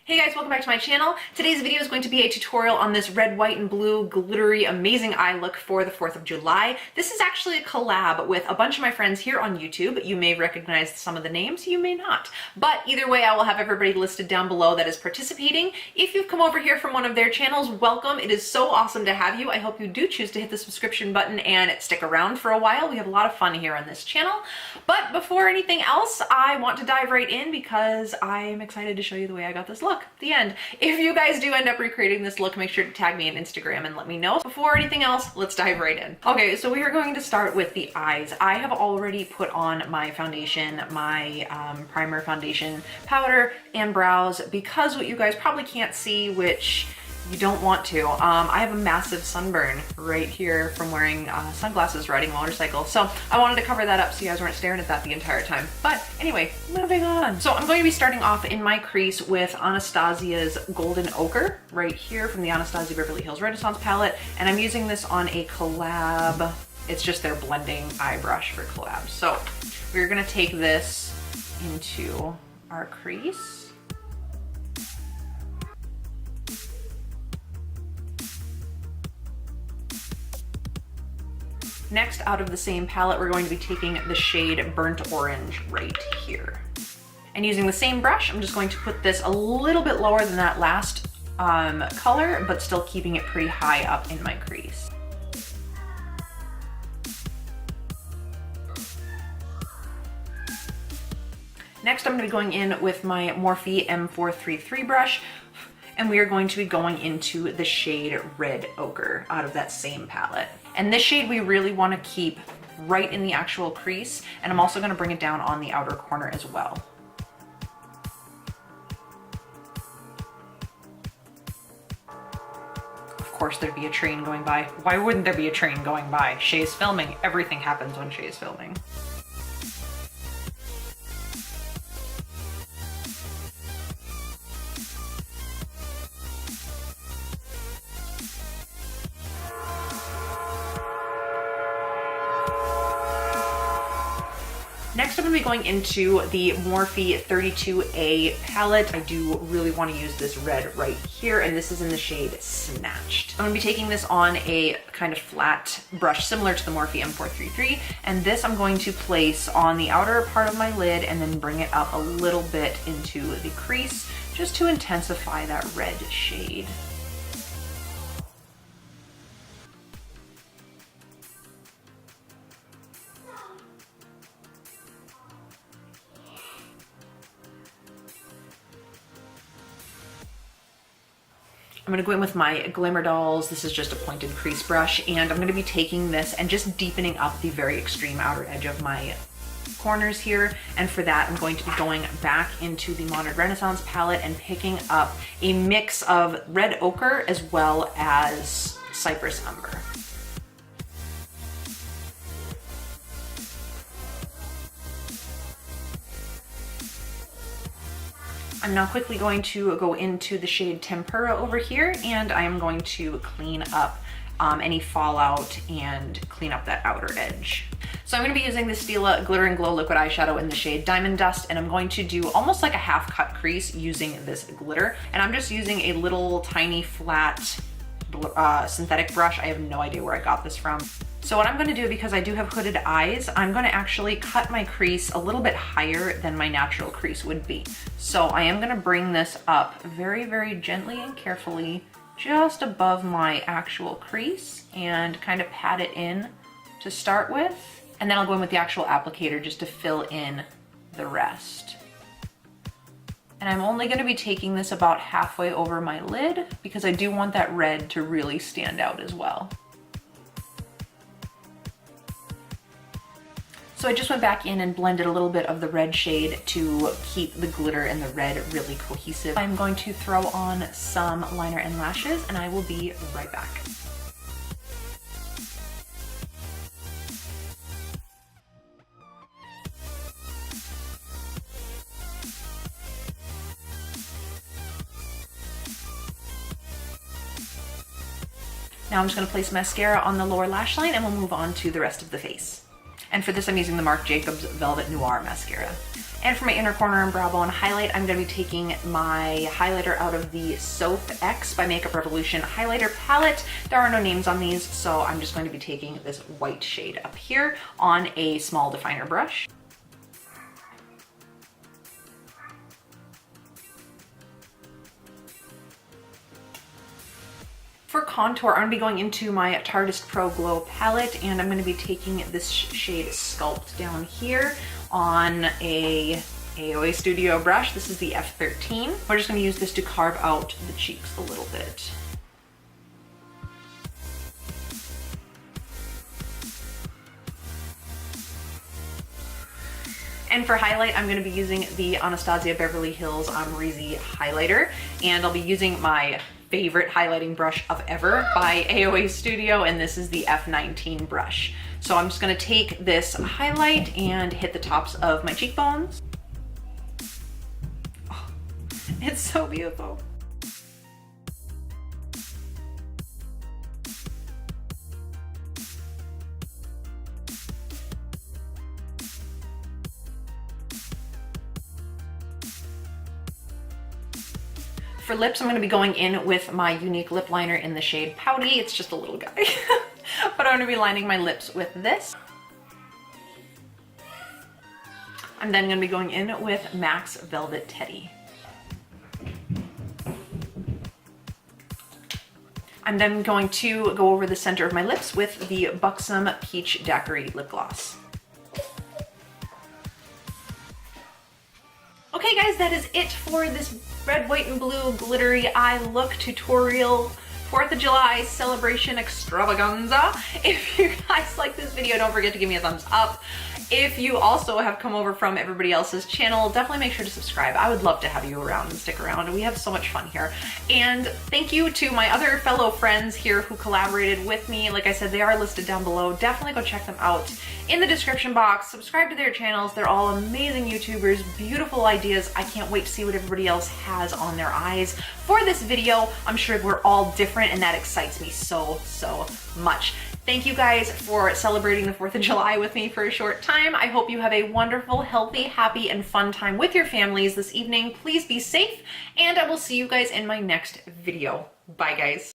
Hey guys, welcome back to my channel. Today's video is going to be a tutorial on this red, white, and blue glittery amazing eye look for the 4th of July. This is actually a collab with a bunch of my friends here on YouTube. You may recognize some of the names, you may not. But either way, I will have everybody listed down below that is participating. If you've come over here from one of their channels, welcome. It is so awesome to have you. I hope you do choose to hit the subscription button and stick around for a while. We have a lot of fun here on this channel. But before anything else, I want to dive right in because I'm excited to show you the way I got this look. The end. If you guys do end up recreating this look, make sure to tag me on Instagram and let me know. Before anything else, let's dive right in. Okay, so we are going to start with the eyes. I have already put on my foundation, my primer, foundation, powder, and brows because what you guys probably can't see, which you don't want to, I have a massive sunburn right here from wearing sunglasses riding a motorcycle. So I wanted to cover that up so you guys weren't staring at that the entire time. But anyway, moving on. So I'm going to be starting off in my crease with Anastasia's Golden Ochre right here from the Anastasia Beverly Hills Renaissance palette. And I'm using this on a Collab. It's just their blending eye brush for Collab. So we're gonna take this into our crease. Next, out of the same palette, we're going to be taking the shade Burnt Orange right here. And using the same brush, I'm just going to put this a little bit lower than that last color, but still keeping it pretty high up in my crease. Next, I'm going to be going in with my Morphe M433 brush, and we are going to be going into the shade Red Ochre out of that same palette. And this shade we really want to keep right in the actual crease, and I'm also going to bring it down on the outer corner as well. Of course there'd be a train going by. Why wouldn't there be a train going by? Shai's filming. Everything happens when Shai's filming. Next, I'm going to be going into the Morphe 32A palette. I do really want to use this red right here, and this is in the shade Snatched. I'm going to be taking this on a kind of flat brush similar to the Morphe M433, and this I'm going to place on the outer part of my lid and then bring it up a little bit into the crease just to intensify that red shade. I'm gonna go in with my Glimmer Dolls. This is just a pointed crease brush, and I'm gonna be taking this and just deepening up the very extreme outer edge of my corners here. And for that, I'm going to be going back into the Modern Renaissance palette and picking up a mix of Red Ochre as well as Cypress Umber. I'm now quickly going to go into the shade Tempera over here, and I am going to clean up any fallout and clean up that outer edge. So I'm going to be using the Stila Glitter and Glow Liquid Eyeshadow in the shade Diamond Dust, and I'm going to do almost like a half cut crease using this glitter. And I'm just using a little tiny flat synthetic brush. I have no idea where I got this from. So what I'm going to do, because I do have hooded eyes, I'm going to actually cut my crease a little bit higher than my natural crease would be. So I am going to bring this up very, very gently and carefully just above my actual crease and kind of pat it in to start with. And then I'll go in with the actual applicator just to fill in the rest. And I'm only going to be taking this about halfway over my lid because I do want that red to really stand out as well. So I just went back in and blended a little bit of the red shade to keep the glitter and the red really cohesive. I'm going to throw on some liner and lashes, and I will be right back. Now I'm just going to place mascara on the lower lash line, and we'll move on to the rest of the face. And for this, I'm using the Marc Jacobs Velvet Noir Mascara. And for my inner corner and brow bone highlight, I'm going to be taking my highlighter out of the Soap X by Makeup Revolution highlighter palette. There are no names on these, so I'm just going to be taking this white shade up here on a small definer brush. For contour, I'm going to be going into my Tartist Pro Glow palette, and I'm going to be taking this shade Sculpt down here on a AOA Studio brush. This is the F13. We're just going to use this to carve out the cheeks a little bit. And for highlight, I'm going to be using the Anastasia Beverly Hills Amrezy highlighter, and I'll be using my favorite highlighting brush of ever by AOA Studio, and this is the F19 brush. So I'm just going to take this highlight and hit the tops of my cheekbones. Oh, it's so beautiful. For lips, I'm going to be going in with my Unique lip liner in the shade Pouty. It's just a little guy. But I'm going to be lining my lips with this. I'm then going to be going in with MAC's Velvet Teddy. I'm then going to go over the center of my lips with the Buxom Peach Daiquiri Lip Gloss. Okay guys, that is it for this red, white, and blue glittery eye look tutorial 4th of July celebration extravaganza. If you guys like this video, don't forget to give me a thumbs up. If you also have come over from everybody else's channel, definitely make sure to subscribe. I would love to have you around and stick around. We have so much fun here. And thank you to my other fellow friends here who collaborated with me. Like I said, they are listed down below. Definitely go check them out in the description box. Subscribe to their channels. They're all amazing YouTubers, beautiful ideas. I can't wait to see what everybody else has on their eyes for this video. I'm sure we're all different, and that excites me so much. Thank you guys for celebrating the 4th of July with me for a short time. I hope you have a wonderful, healthy, happy, and fun time with your families this evening. Please be safe, and I will see you guys in my next video. Bye, guys.